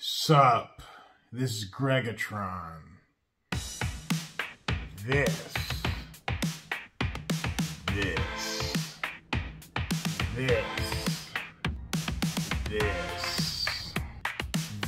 Sup, this is Gregatron. This,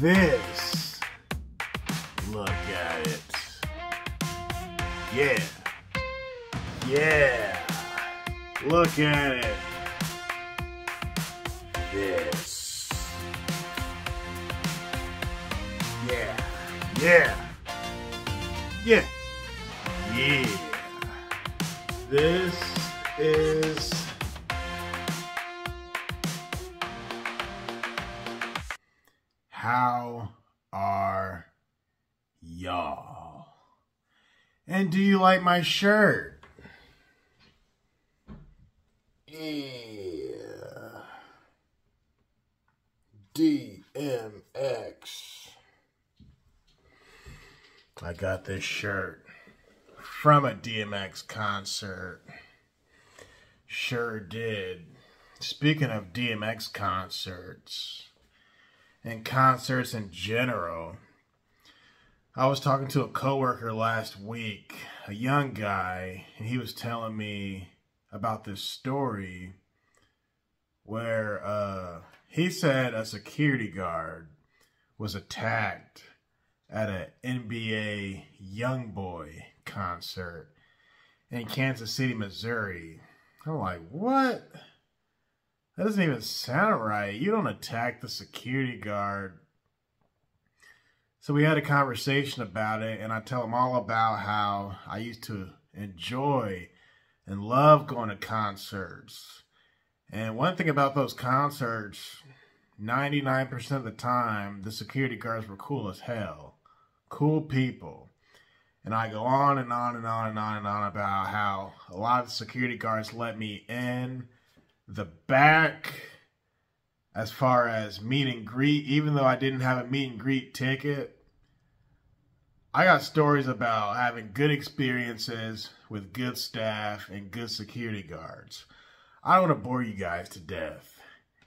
this, look at it. Yeah, look at it. This. Yeah. This is how are y'all? And do you like my shirt? Yeah. DMX. I got this shirt from a DMX concert. Sure did. Speaking of DMX concerts and concerts in general, I was talking to a coworker last week, a young guy, and he was telling me about this story where he said a security guard was attacked at an NBA YoungBoy concert in Kansas City, Missouri. I'm like, what? That doesn't even sound right. You don't attack the security guard. So we had a conversation about it, and I tell him all about how I used to enjoy and love going to concerts. And one thing about those concerts, 99% of the time, the security guards were cool as hell. Cool people. And I go on and on and on and on and on about how a lot of security guards let me in the back as far as meet and greet, even though I didn't have a meet and greet ticket. I got stories about having good experiences with good staff and good security guards. I don't want to bore you guys to death.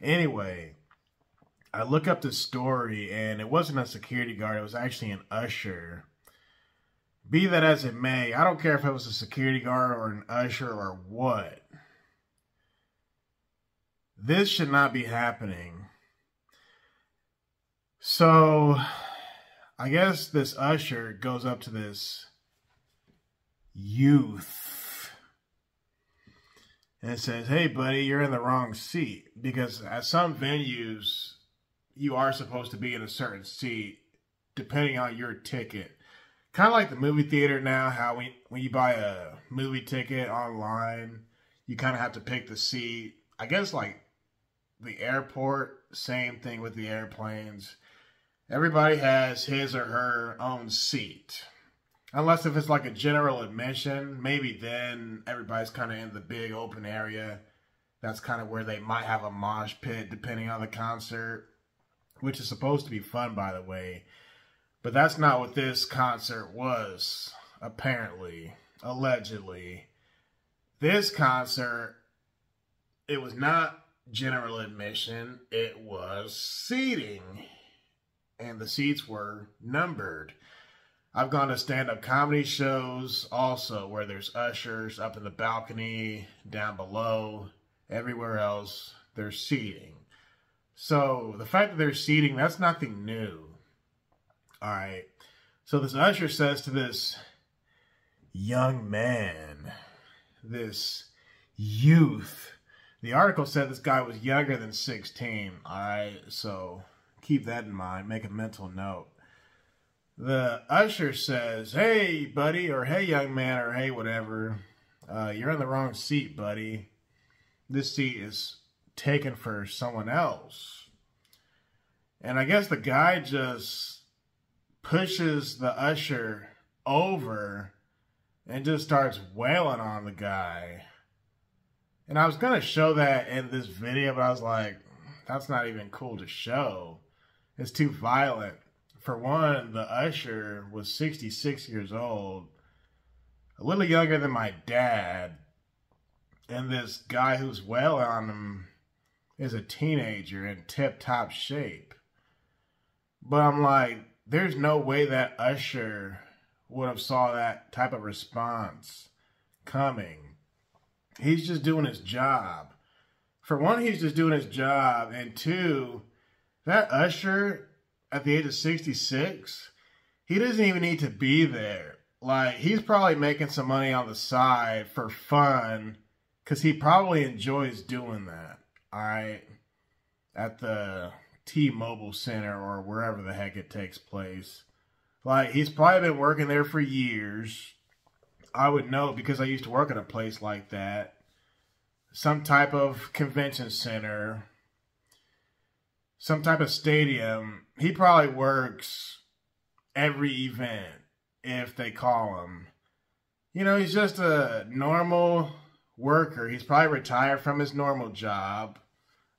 Anyway, I look up this story, and it wasn't a security guard. It was actually an usher. Be that as it may, I don't care if it was a security guard or an usher or what. This should not be happening. So, I guess this usher goes up to this youth and says, "Hey, buddy, you're in the wrong seat." Because at some venues, you are supposed to be in a certain seat depending on your ticket. Kind of like the movie theater now, how when you buy a movie ticket online, you kind of have to pick the seat. I guess like the airport, same thing with the airplanes. Everybody has his or her own seat. Unless if it's like a general admission, maybe then everybody's kind of in the big open area. That's kind of where they might have a mosh pit depending on the concert, which is supposed to be fun, by the way. But that's not what this concert was, apparently, allegedly. This concert, it was not general admission, it was seating. And the seats were numbered. I've gone to stand-up comedy shows also where there's ushers up in the balcony, down below, everywhere else, there's seating. So the fact that there's seating, that's nothing new. All right. So this usher says to this young man, this youth. The article said this guy was younger than 16. All right. So keep that in mind. Make a mental note. The usher says, "Hey, buddy," or "Hey, young man," or "Hey, whatever. You're in the wrong seat, buddy. This seat is taken for someone else." And I guess the guy just pushes the usher over and just starts wailing on the guy. And I was going to show that in this video, but I was like, that's not even cool to show. It's too violent. For one, the usher was 66 years old, a little younger than my dad. And this guy who's wailing on him is a teenager in tip-top shape. But I'm like, there's no way that usher would have saw that type of response coming. He's just doing his job. For one, he's just doing his job. And two, that usher at the age of 66, he doesn't even need to be there. Like, he's probably making some money on the side for fun because he probably enjoys doing that. All right. At the T-Mobile Center or wherever the heck it takes place. Like, he's probably been working there for years. I would know because I used to work at a place like that. Some type of convention center. Some type of stadium. He probably works every event if they call him. You know, he's just a normal worker. He's probably retired from his normal job,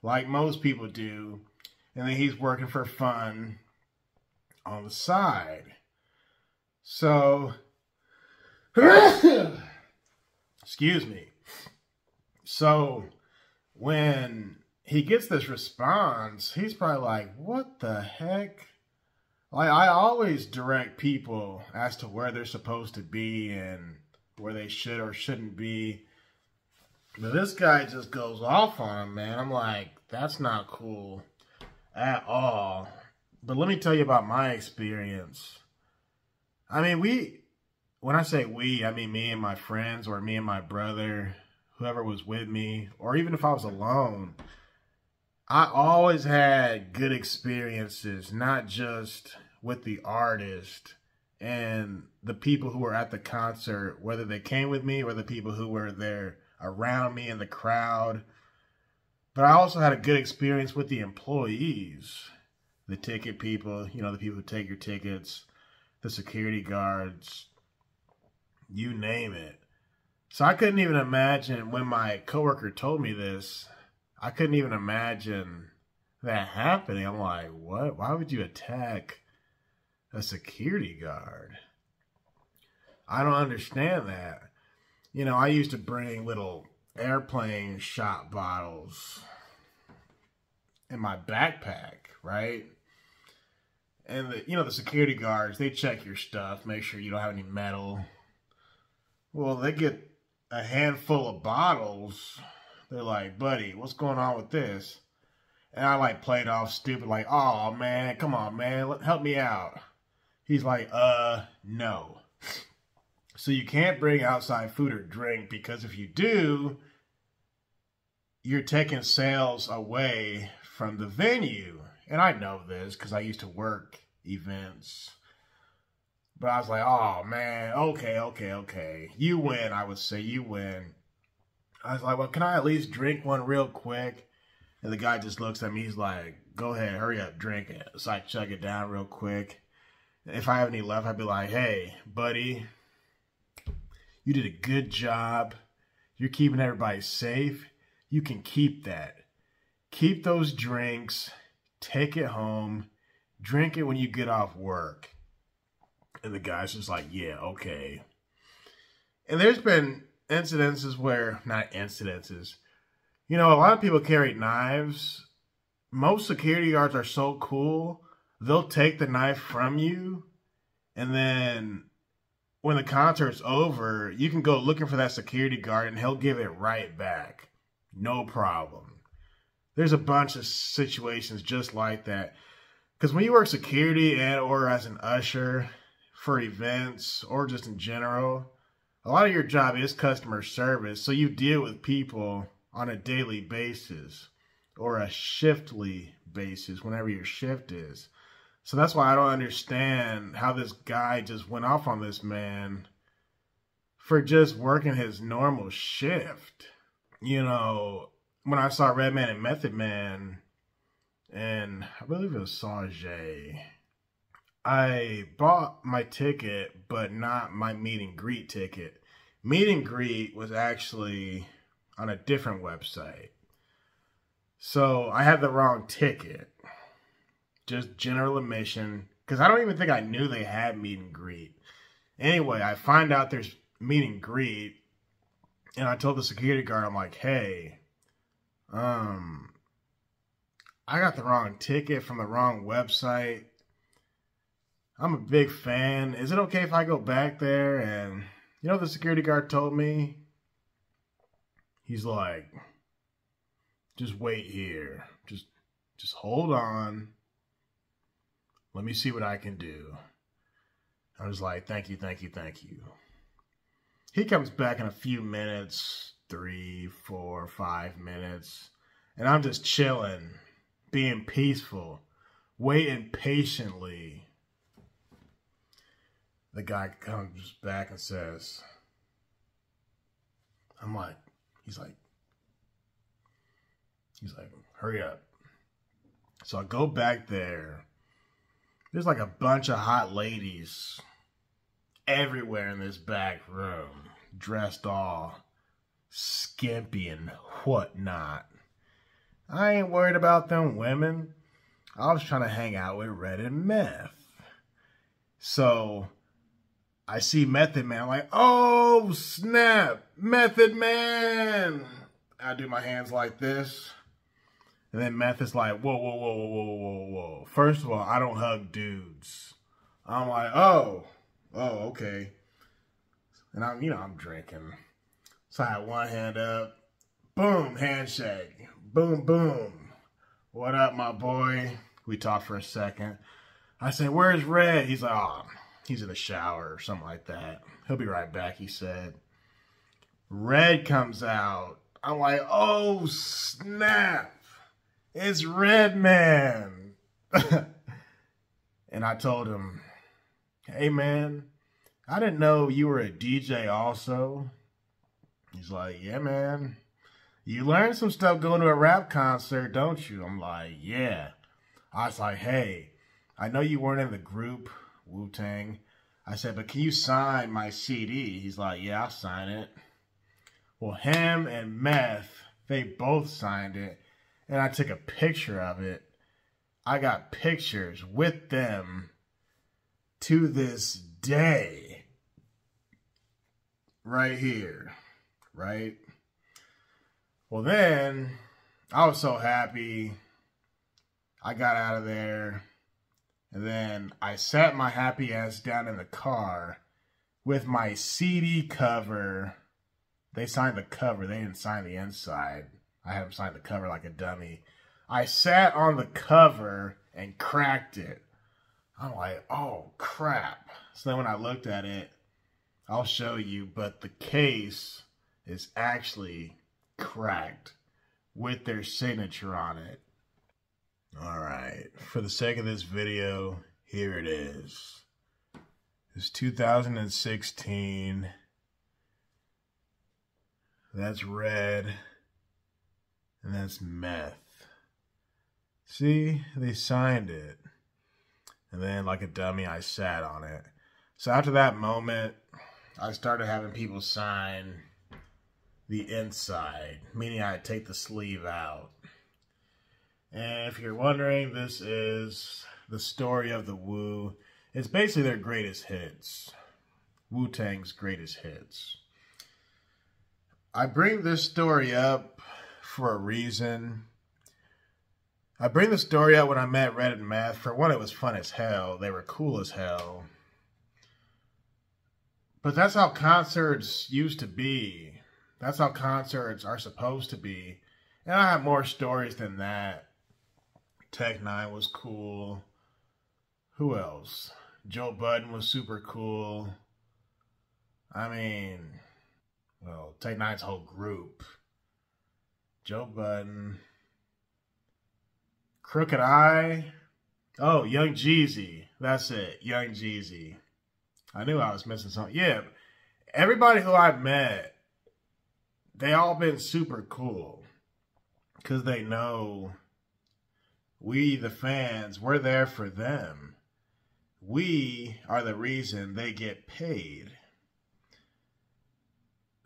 like most people do. And then he's working for fun on the side. So, excuse me. So, when he gets this response, he's probably like, what the heck? Like, I always direct people as to where they're supposed to be and where they should or shouldn't be. But this guy just goes off on him, man. I'm like, that's not cool at all. But let me tell you about my experience. I mean, when I say we, I mean me and my friends or me and my brother, whoever was with me, or even if I was alone. I always had good experiences, not just with the artist and the people who were at the concert, whether they came with me or the people who were there around me in the crowd. But I also had a good experience with the employees, the ticket people, you know, the people who take your tickets, the security guards, you name it. So I couldn't even imagine when my coworker told me this, I couldn't even imagine that happening. I'm like, what? Why would you attack a security guard? I don't understand that. You know, I used to bring little airplane shot bottles in my backpack, right? And the security guards, they check your stuff, make sure you don't have any metal. Well, they get a handful of bottles. They're like, buddy, what's going on with this? And I like played off stupid, like, oh man, come on, man, help me out. He's like, no. So you can't bring outside food or drink because if you do, you're taking sales away from the venue. And I know this because I used to work events. But I was like, oh man, okay. You win, I would say, you win. I was like, well, can I at least drink one real quick? And the guy just looks at me, he's like, go ahead, hurry up, drink it. So I chug it down real quick. If I have any left, I'd be like, hey, buddy, you did a good job. You're keeping everybody safe. You can keep that. Keep those drinks. Take it home. Drink it when you get off work. And the guy's just like, yeah, okay. And there's been incidences where, not incidences, you know, a lot of people carry knives. Most security guards are so cool, they'll take the knife from you, and then when the concert's over, you can go looking for that security guard and he'll give it right back. No problem. There's a bunch of situations just like that. Because when you work security and or as an usher for events or just in general, a lot of your job is customer service. So you deal with people on a daily basis or a shiftly basis whenever your shift is. So that's why I don't understand how this guy just went off on this man for just working his normal shift. You know, when I saw Redman and Method Man, and I believe it was Sanjay, I bought my ticket, but not my meet and greet ticket. Meet and greet was actually on a different website. So I had the wrong ticket. Just general admission. Because I don't even think I knew they had meet and greet. Anyway, I find out there's meet and greet. And I told the security guard, I'm like, hey, I got the wrong ticket from the wrong website. I'm a big fan. Is it okay if I go back there? And you know what the security guard told me? He's like, just wait here. Just hold on. Let me see what I can do. I was like, thank you, thank you, thank you. He comes back in a few minutes, 3, 4, 5 minutes. And I'm just chilling, being peaceful, waiting patiently. The guy comes back and says, he's like, hurry up. So I go back there. There's like a bunch of hot ladies everywhere in this back room, dressed all skimpy and whatnot. I ain't worried about them women. I was trying to hang out with Red and Meth. So I see Method Man, I'm like, oh snap, Method Man. I do my hands like this. And then Meth is like, whoa, whoa, whoa, whoa, whoa, whoa, whoa. First of all, I don't hug dudes. I'm like, oh, okay. And I'm drinking. So I had one hand up. Boom, handshake. Boom, boom. What up, my boy? We talked for a second. I said, where's Red? He's like, oh, he's in the shower or something like that. He'll be right back, he said. Red comes out. I'm like, oh, snap. It's Redman. And I told him, hey, man, I didn't know you were a DJ also. He's like, yeah, man. You learn some stuff going to a rap concert, don't you? I'm like, yeah. I was like, hey, I know you weren't in the group, Wu-Tang. I said, but can you sign my CD? He's like, yeah, I'll sign it. Well, him and Meth, they both signed it. And I took a picture of it. I got pictures with them to this day. Right here. Right? Well, then, I was so happy. I got out of there. And then I sat my happy ass down in the car with my CD cover. They signed the cover. They didn't sign the inside. I had him sign the cover like a dummy. I sat on the cover and cracked it. I'm like, oh, crap. So then when I looked at it, I'll show you, but the case is actually cracked with their signature on it. All right. For the sake of this video, here it is. It's 2016. That's Red. And that's Meth. See, they signed it. And then, like a dummy, I sat on it. So after that moment, I started having people sign the inside, meaning I'd take the sleeve out. And if you're wondering, this is the story of the Wu. It's basically their greatest hits. Wu-Tang's greatest hits. I bring this story up for a reason. I bring the story up when I met Red and Meth. For one, it was fun as hell. They were cool as hell. But that's how concerts used to be. That's how concerts are supposed to be. And I have more stories than that. Tech Nine was cool. Who else? Joe Budden was super cool. I mean, well, Tech Nine's whole group. Joe Budden. Crooked Eye. Oh, Young Jeezy. That's it. Young Jeezy. I knew I was missing something. Yeah. Everybody who I've met, they all been super cool. Because they know we, the fans, we're there for them. We are the reason they get paid.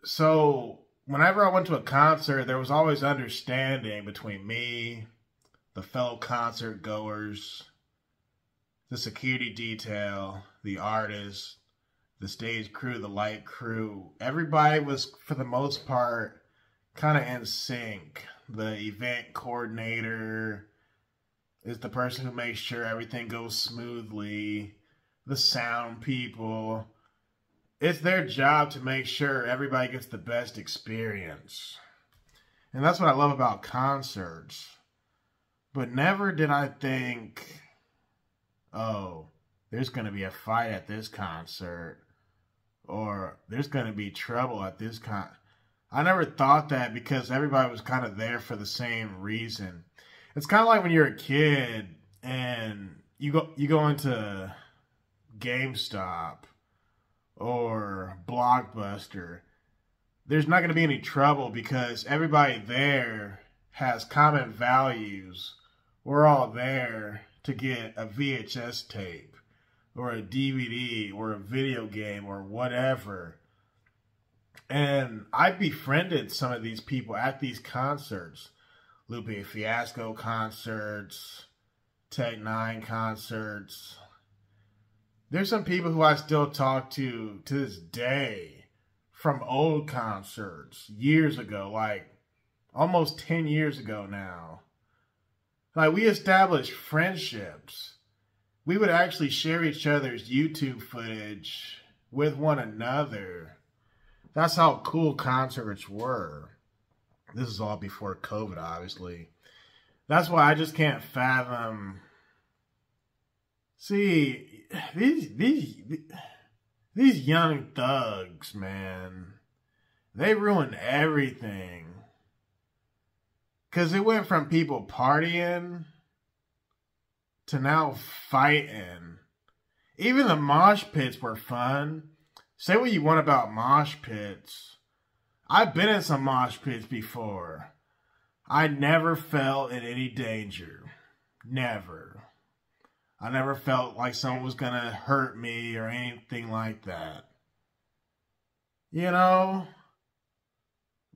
So, whenever I went to a concert, there was always understanding between me, the fellow concert goers, the security detail, the artists, the stage crew, the light crew. Everybody was, for the most part, kind of in sync. The event coordinator is the person who makes sure everything goes smoothly. the sound people. It's their job to make sure everybody gets the best experience. And that's what I love about concerts. But never did I think, oh, there's going to be a fight at this concert. Or there's going to be trouble at this concert. I never thought that because everybody was kind of there for the same reason. It's kind of like when you're a kid and you go into GameStop or Blockbuster. There's not going to be any trouble because everybody there has common values. We're all there to get a VHS tape or a DVD or a video game or whatever. And I befriended some of these people at these concerts. Lupe Fiasco concerts, Tech Nine concerts. There's some people who I still talk to this day from old concerts years ago, like almost 10 years ago now. Like, we established friendships. We would actually share each other's YouTube footage with one another. That's how cool concerts were. This is all before COVID, obviously. That's why I just can't fathom. See, these young thugs, man, they ruined everything. Because it went from people partying to now fighting. Even the mosh pits were fun. Say what you want about mosh pits. I've been in some mosh pits before. I never felt in any danger. Never. I never felt like someone was going to hurt me or anything like that. You know?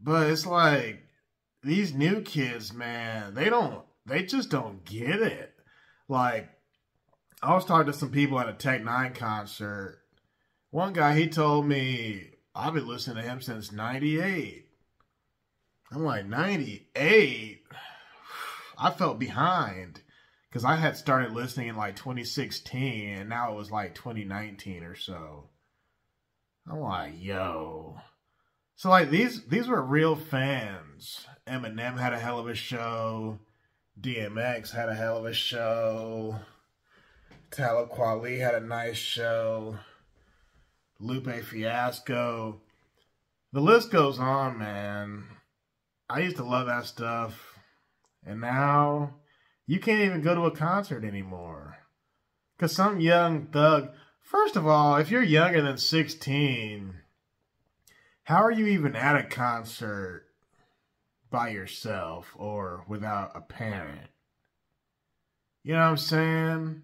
But it's like, these new kids, man, they just don't get it. Like, I was talking to some people at a Tech Nine concert. One guy, he told me, I've been listening to him since 98. I'm like, 98? I felt behind. Because I had started listening in like 2016, and now it was like 2019 or so. I'm like, yo. So like, these were real fans. Eminem had a hell of a show. DMX had a hell of a show. Talib Kweli had a nice show. Lupe Fiasco. The list goes on, man. I used to love that stuff. And now, you can't even go to a concert anymore. Because some young thug... First of all, if you're younger than 16, how are you even at a concert by yourself or without a parent? You know what I'm saying?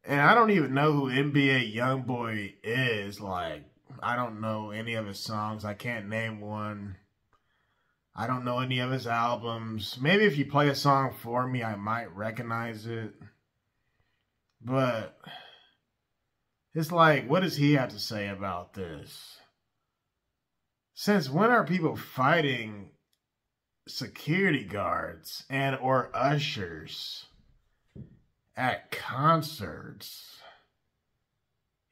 And I don't even know who NBA Youngboy is. Like, I don't know any of his songs. I can't name one. I don't know any of his albums. Maybe if you play a song for me, I might recognize it. But it's like, what does he have to say about this? Since when are people fighting security guards and or ushers at concerts?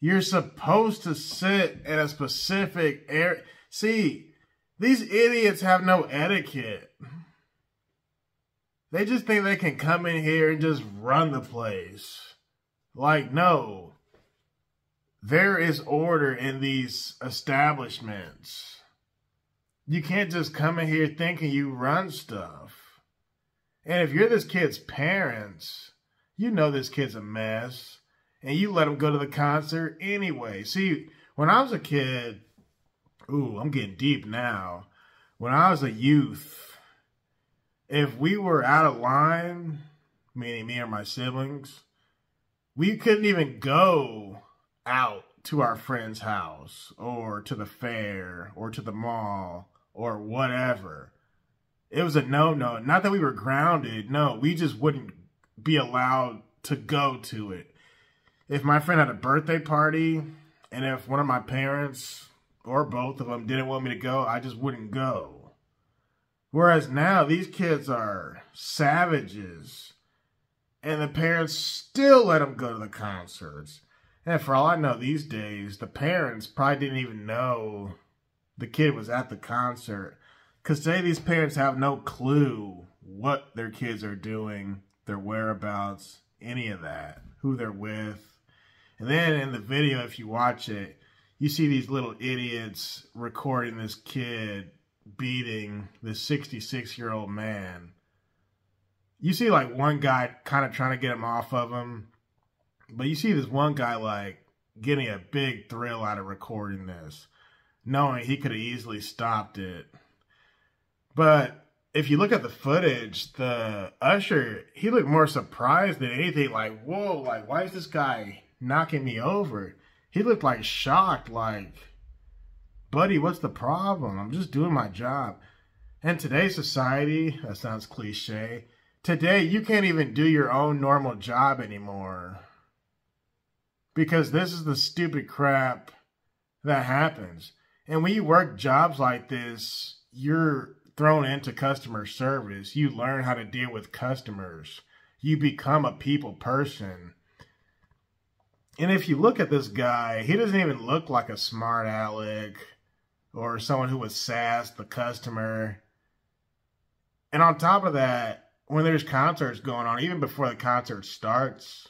You're supposed to sit in a specific area. See, these idiots have no etiquette. They just think they can come in here and just run the place. Like, no. There is order in these establishments. You can't just come in here thinking you run stuff. And if you're this kid's parents, you know this kid's a mess. And you let him go to the concert anyway. See, when I was a kid... Ooh, I'm getting deep now. When I was a youth, if we were out of line, meaning me or my siblings, we couldn't even go out to our friend's house or to the fair or to the mall or whatever. It was a no-no. Not that we were grounded. No, we just wouldn't be allowed to go to it. If my friend had a birthday party and if one of my parents... or both of them didn't want me to go, I just wouldn't go. Whereas now, these kids are savages. And the parents still let them go to the concerts. And for all I know these days, the parents probably didn't even know the kid was at the concert. Because today these parents have no clue what their kids are doing, their whereabouts, any of that, who they're with. And then in the video, if you watch it, you see these little idiots recording this kid beating this 66-year-old man. You see like one guy kind of trying to get him off of him. But you see this one guy like getting a big thrill out of recording this, knowing he could have easily stopped it. But if you look at the footage, the usher, he looked more surprised than anything. Like, whoa, like, why is this guy knocking me over? He looked like shocked, like, buddy, what's the problem? I'm just doing my job. And today's society, that sounds cliche, today you can't even do your own normal job anymore. Because this is the stupid crap that happens. And when you work jobs like this, you're thrown into customer service. You learn how to deal with customers. You become a people person. And if you look at this guy, he doesn't even look like a smart aleck or someone who would sass the customer. And on top of that, when there's concerts going on, even before the concert starts,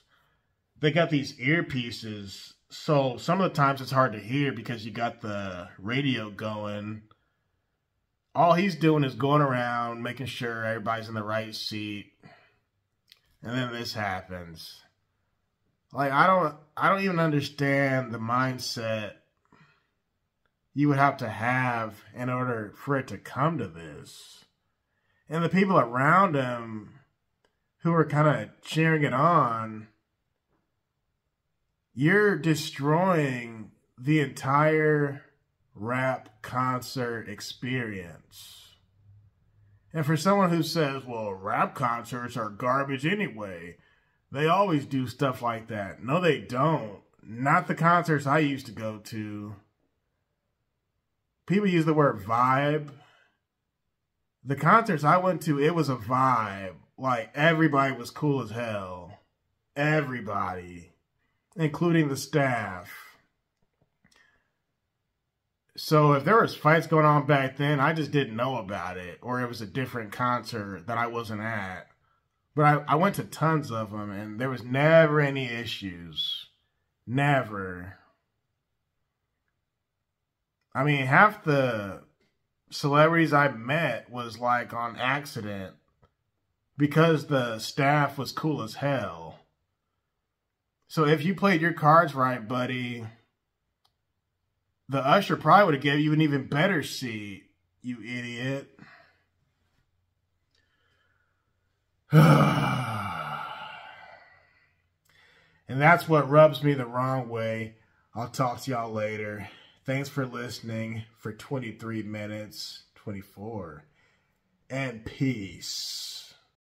they got these earpieces, so some of the times it's hard to hear because you got the radio going. All he's doing is going around, making sure everybody's in the right seat. And then this happens. Like, I don't even understand the mindset you would have to have in order for it to come to this. And the people around him who are kind of cheering it on, you're destroying the entire rap concert experience. And for someone who says, well, rap concerts are garbage anyway, they always do stuff like that. No, they don't. Not the concerts I used to go to. People use the word vibe. The concerts I went to, it was a vibe. Like, everybody was cool as hell. Everybody. Including the staff. So if there was fights going on back then, I just didn't know about it. Or it was a different concert that I wasn't at. But I went to tons of them, and there was never any issues. Never. I mean, half the celebrities I met was like on accident. Because the staff was cool as hell. So if you played your cards right, buddy, the usher probably would have given you an even better seat, you idiot. And that's what rubs me the wrong way. I'll talk to y'all later. Thanks for listening for 23 minutes, 24. And peace.